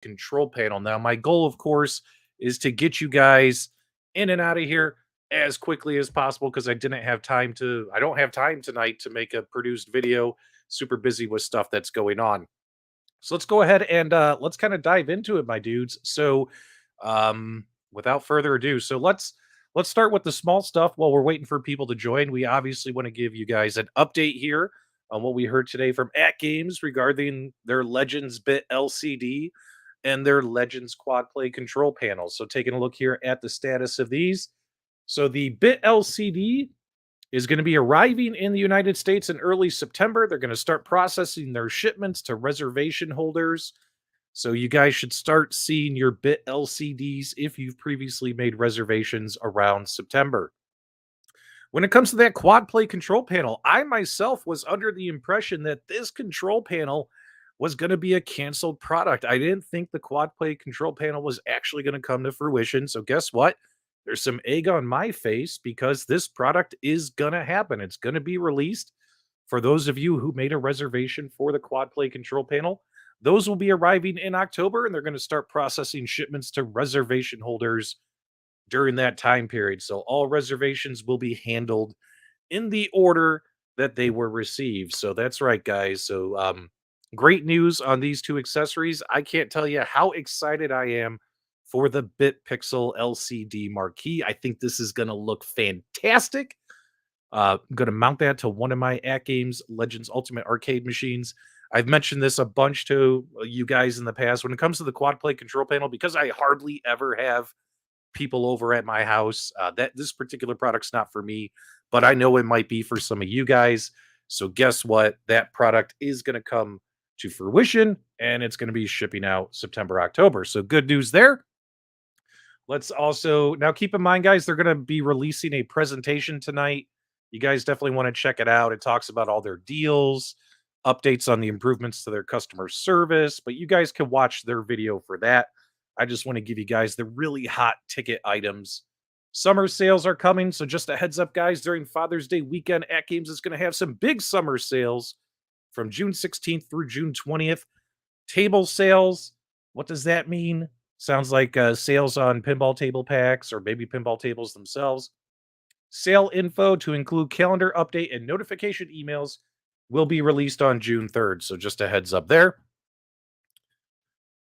control panel. Now, my goal, of course, is to get you guys in and out of here as quickly as possible because I don't have time tonight to make a produced video. Super busy with stuff that's going on. So let's go ahead and let's kind of dive into it, my dudes. So, without further ado, let's start with the small stuff while we're waiting for people to join. We obviously want to give you guys an update here on what we heard today from AtGames regarding their Legends Bit LCD and their Legends QuadPlay control panels. So, taking a look here at the status of these. So, the Bit LCD is going to be arriving in the United States in early September. They're going to start processing their shipments to reservation holders. So you guys should start seeing your Bit LCDs if you've previously made reservations around September. When it comes to that quad play control panel, I myself was under the impression that this control panel was going to be a canceled product. I didn't think the quad play control panel was actually going to come to fruition. So guess what? There's some egg on my face because this product is going to happen. It's going to be released. For those of you who made a reservation for the quad play control panel, those will be arriving in October and they're going to start processing shipments to reservation holders during that time period. So all reservations will be handled in the order that they were received. So that's right, guys. So great news on these two accessories. I can't tell you how excited I am for the BitPixel LCD Marquee. I think this is going to look fantastic. I'm going to mount that to one of my AtGames Legends Ultimate Arcade machines. I've mentioned this a bunch to you guys in the past. When it comes to the quad play control panel, because I hardly ever have people over at my house, that this particular product's not for me, but I know it might be for some of you guys. So guess what? That product is going to come to fruition and it's going to be shipping out September, October. So good news there. Let's also now keep in mind, guys, they're going to be releasing a presentation tonight. You guys definitely want to check it out. It talks about all their deals, updates on the improvements to their customer service, but you guys can watch their video for that. I just want to give you guys the really hot ticket items. Summer sales are coming, so just a heads up, guys, during Father's Day weekend, AtGames is going to have some big summer sales from June 16th through June 20th. Table sales, what does that mean? Sounds like sales on pinball table packs or maybe pinball tables themselves. Sale info to include calendar update and notification emails will be released on June 3rd. So just a heads up there.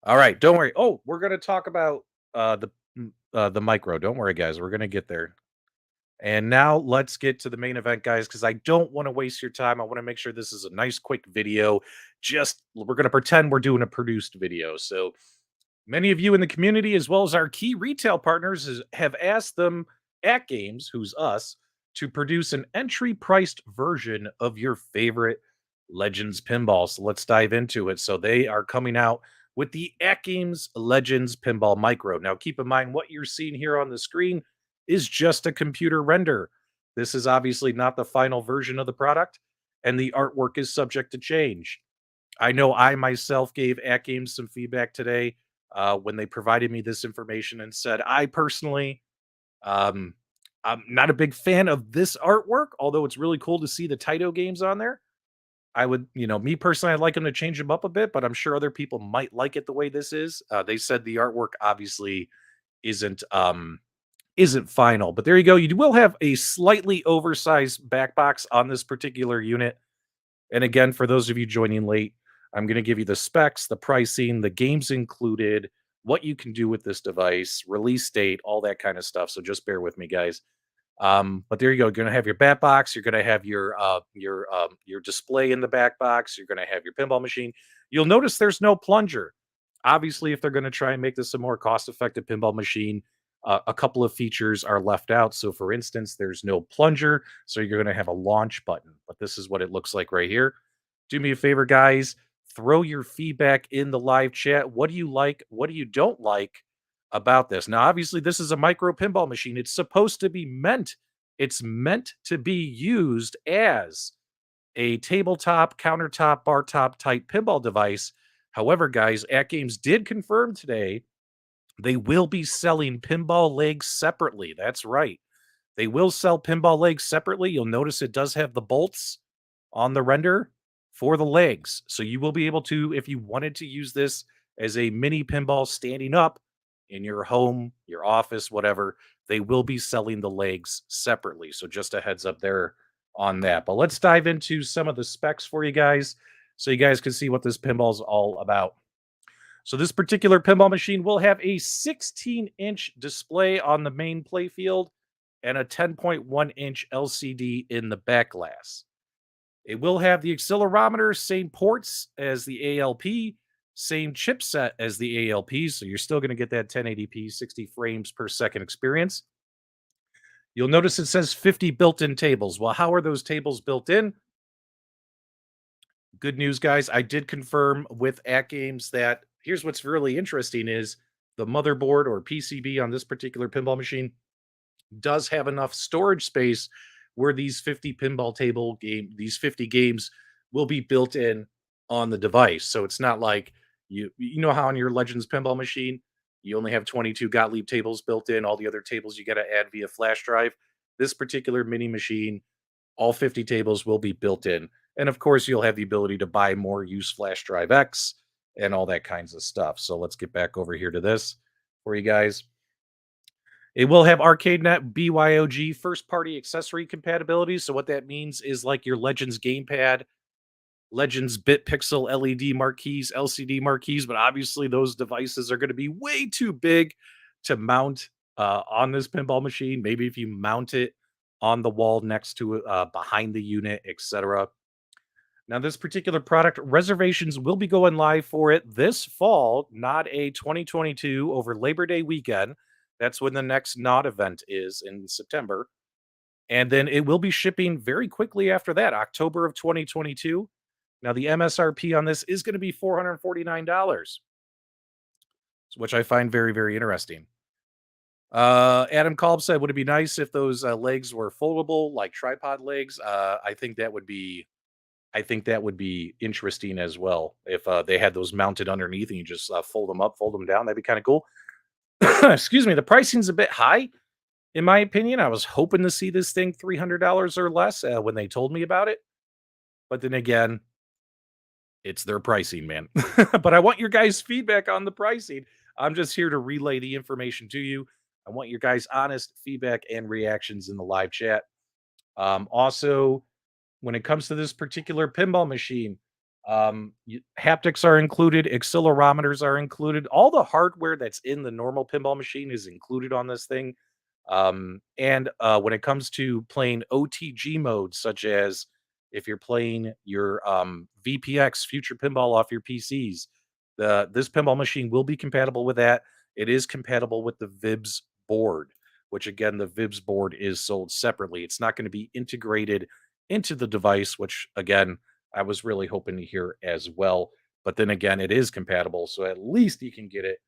All right, don't worry. Oh, we're going to talk about the micro. Don't worry, guys. We're going to get there. And now let's get to the main event, guys, because I don't want to waste your time. I want to make sure this is a nice, quick video. We're going to pretend we're doing a produced video. So many of you in the community, as well as our key retail partners, have asked them AtGames, who's us, to produce an entry-priced version of your favorite Legends pinball. So let's dive into it. So they are coming out with the AtGames Legends Pinball Micro. Now, keep in mind what you're seeing here on the screen is just a computer render. This is obviously not the final version of the product, and the artwork is subject to change. I know I myself gave AtGames some feedback today when they provided me this information and said, I personally, I'm not a big fan of this artwork, although it's really cool to see the Taito games on there. I would, me personally, I'd like them to change them up a bit, but I'm sure other people might like it the way this is. They said the artwork obviously isn't final, but there you go. You will have a slightly oversized back box on this particular unit. And again, for those of you joining late, I'm going to give you the specs, the pricing, the games included, what you can do with this device, release date, all that kind of stuff. So just bear with me, guys. But there you go. You're going to have your bat box. You're going to have your display in the back box. You're going to have your pinball machine. You'll notice there's no plunger. Obviously, if they're going to try and make this a more cost-effective pinball machine, a couple of features are left out. So, for instance, there's no plunger. So you're going to have a launch button. But this is what it looks like right here. Do me a favor, guys. Throw your feedback in the live chat. What do you like? What do you don't like about this? Now, obviously, this is a micro pinball machine. It's meant to be used as a tabletop, countertop, bar top type pinball device. However, guys, AtGames did confirm today they will be selling pinball legs separately. That's right. They will sell pinball legs separately. You'll notice it does have the bolts on the render for the legs. So you will be able to, if you wanted to use this as a mini pinball standing up in your home, your office, whatever. They will be selling the legs separately. So just a heads up there on that. But let's dive into some of the specs for you guys so you guys can see what this pinball is all about. So this particular pinball machine will have a 16-inch display on the main playfield and a 10.1-inch LCD in the back glass. It will have the accelerometer, same ports as the ALP, same chipset as the ALP, so you're still going to get that 1080p 60 frames per second experience. You'll notice it says 50 built-in tables. Well, how are those tables built in? Good news, guys. I did confirm with AtGames that here's what's really interesting is the motherboard or PCB on this particular pinball machine does have enough storage space where these 50 games will be built in on the device. So it's not like you know how on your Legends pinball machine you only have 22 Gottlieb tables built in, all the other tables you got to add via flash drive. This particular mini machine, all 50 tables will be built in. And of course, you'll have the ability to buy more, use flash drive X and all that kinds of stuff. So let's get back over here to this for you guys. It will have ArcadeNet BYOG first party accessory compatibility. So what that means is like your Legends gamepad, Legends BitPixel LED marquees, LCD marquees, but obviously those devices are going to be way too big to mount on this pinball machine. Maybe if you mount it on the wall next to it, behind the unit, etc. Now, this particular product reservations will be going live for it this fall, not a 2022 over Labor Day weekend. That's when the next NOD event is in September. And then it will be shipping very quickly after that, October of 2022. Now, the MSRP on this is going to be $449, which I find very, very interesting. Adam Kolb said, would it be nice if those legs were foldable like tripod legs? I think that would be interesting as well. If they had those mounted underneath and you just fold them up, fold them down, that'd be kind of cool. Excuse me. The pricing's a bit high, in my opinion. I was hoping to see this thing $300 or less when they told me about it. But then again, it's their pricing, man. But I want your guys' feedback on the pricing. I'm just here to relay the information to you. I want your guys' honest feedback and reactions in the live chat. Also, when it comes to this particular pinball machine, haptics are included, accelerometers are included. All the hardware that's in the normal pinball machine is included on this thing. And when it comes to playing OTG modes, such as if you're playing your VPX Future Pinball off your PCs, this pinball machine will be compatible with that. It is compatible with the VIBS board, which again, the VIBS board is sold separately. It's not going to be integrated into the device, which again, I was really hoping to hear as well. But then again, it is compatible, so at least you can get it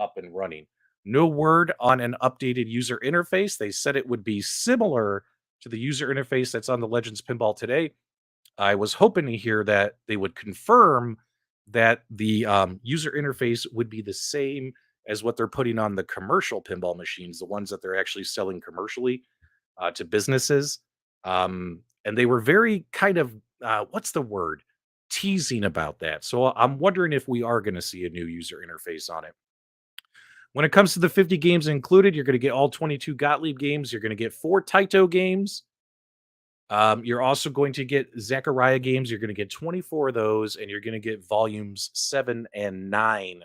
up and running. No word on an updated user interface. They said it would be similar to the user interface that's on the Legends Pinball today. I was hoping to hear that they would confirm that the user interface would be the same as what they're putting on the commercial pinball machines, the ones that they're actually selling commercially to businesses. And they were very kind of, what's the word? Teasing about that. So I'm wondering if we are going to see a new user interface on it. When it comes to the 50 games included, you're going to get all 22 Gottlieb games. You're going to get 4 Taito games. You're also going to get Zachariah games. You're going to get 24 of those, and you're going to get volumes 7 and 9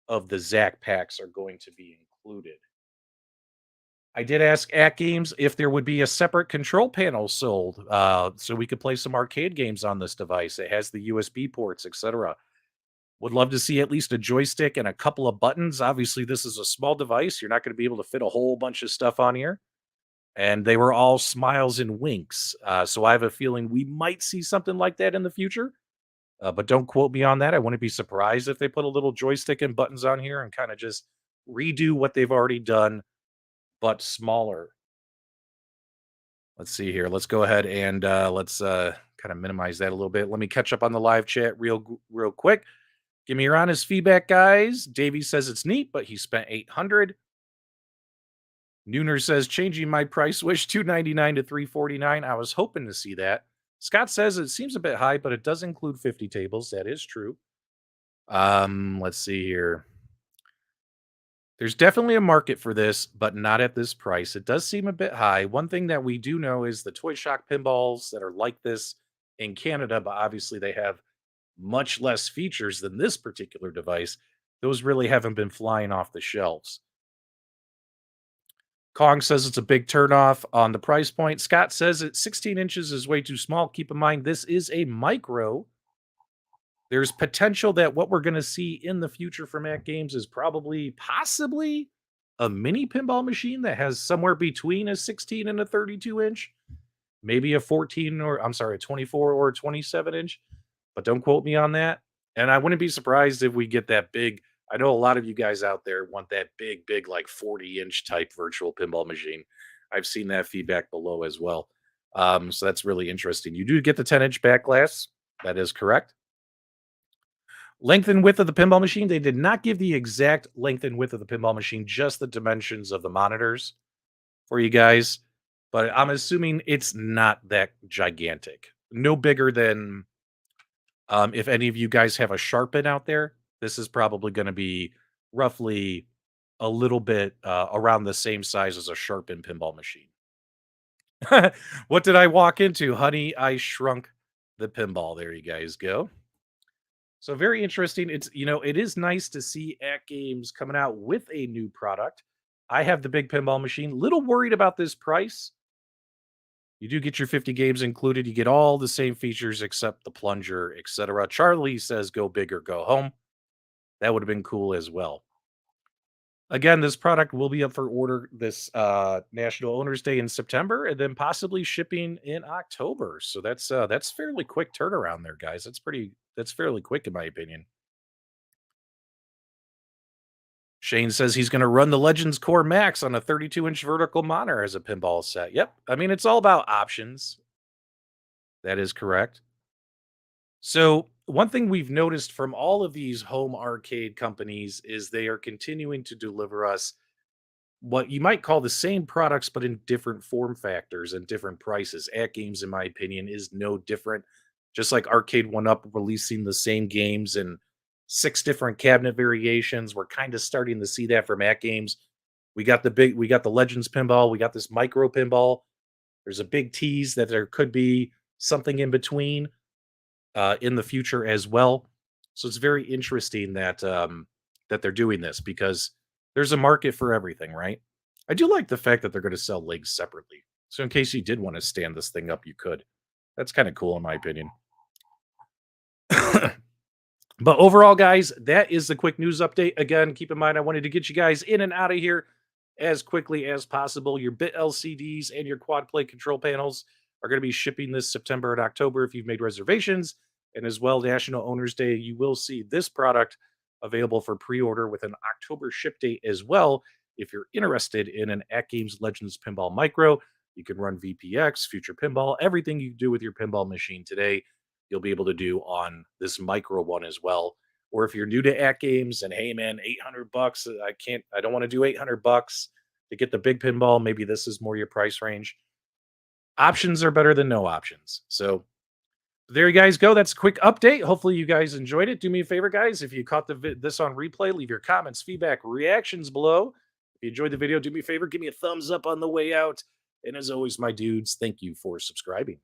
of the Zach packs are going to be included. I did ask AtGames if there would be a separate control panel sold, so we could play some arcade games on this device. It has the USB ports, etc. Would love to see at least a joystick and a couple of buttons. Obviously, this is a small device. You're not going to be able to fit a whole bunch of stuff on here. And they were all smiles and winks. So I have a feeling we might see something like that in the future. But don't quote me on that. I wouldn't be surprised if they put a little joystick and buttons on here and kind of just redo what they've already done, but smaller. Let's see here. Let's go ahead and let's kind of minimize that a little bit. Let me catch up on the live chat real quick. Give me your honest feedback, guys. Davey says it's neat, but he spent $800. Nooner says changing my price wish $299 to $349. I was hoping to see that. Scott says it seems a bit high, but it does include 50 tables. That is true. Let's see here. There's definitely a market for this, but not at this price. It does seem a bit high. One thing that we do know is the Toy Shock pinballs that are like this in Canada, but obviously they have much less features than this particular device. Those really haven't been flying off the shelves. Kong says it's a big turnoff on the price point. Scott says it's 16 inches is way too small. Keep in mind, this is a micro. There's potential that what we're going to see in the future from AtGames is probably, possibly, a mini pinball machine that has somewhere between a 16 and a 32 inch, maybe a 14 or I'm sorry, a 24 or a 27 inch, but don't quote me on that. And I wouldn't be surprised if we get that big. I know a lot of you guys out there want that big, like 40-inch type virtual pinball machine. I've seen that feedback below as well. So that's really interesting. You do get the 10-inch back glass. That is correct. Length and width of the pinball machine. They did not give the exact length and width of the pinball machine, just the dimensions of the monitors for you guys. But I'm assuming it's not that gigantic. No bigger than if any of you guys have a Sharpen out there, this is probably going to be roughly a little bit around the same size as a Sharpen pinball machine. What did I walk into? Honey, I shrunk the pinball. There you guys go. So very interesting. It's it is nice to see AtGames coming out with a new product. I have the big pinball machine. Little worried about this price. You do get your 50 games included. You get all the same features except the plunger, etc. Charlie says go big or go home. That would have been cool as well. Again, this product will be up for order this National Owners Day in September, and then possibly shipping in October. So that's fairly quick turnaround there, guys. That's fairly quick in my opinion. Shane says he's going to run the Legends Core Max on a 32-inch vertical monitor as a pinball set. Yep. I mean, it's all about options. That is correct. So, one thing we've noticed from all of these home arcade companies is they are continuing to deliver us what you might call the same products, but in different form factors and different prices. At Games, in my opinion, is no different. Just like Arcade One Up releasing the same games in six different cabinet variations, we're kind of starting to see that from At Games. We got the Legends pinball, we got this micro pinball. There's a big tease that there could be something in between in the future as well. So it's very interesting that that they're doing this because there's a market for everything, right? I do like the fact that they're going to sell legs separately. So in case you did want to stand this thing up, you could. That's kind of cool in my opinion. But overall, guys, that is the quick news update. Again, keep in mind, I wanted to get you guys in and out of here as quickly as possible. Your bit LCDs and your quad play control panels are going to be shipping this September and October if you've made reservations. And as well, National Owners Day, you will see this product available for pre-order with an October ship date as well. If you're interested in an AtGames Legends Pinball Micro, you can run VPX, Future Pinball, everything you do with your pinball machine today, you'll be able to do on this micro one as well. Or if you're new to AtGames and hey man, 800 bucks, I don't want to do 800 bucks to get the big pinball. Maybe this is more your price range. Options are better than no options. So there you guys go. That's a quick update. Hopefully you guys enjoyed it. Do me a favor, guys. If you caught this on replay, leave your comments, feedback, reactions below. If you enjoyed the video, do me a favor, give me a thumbs up on the way out. And as always, my dudes, thank you for subscribing.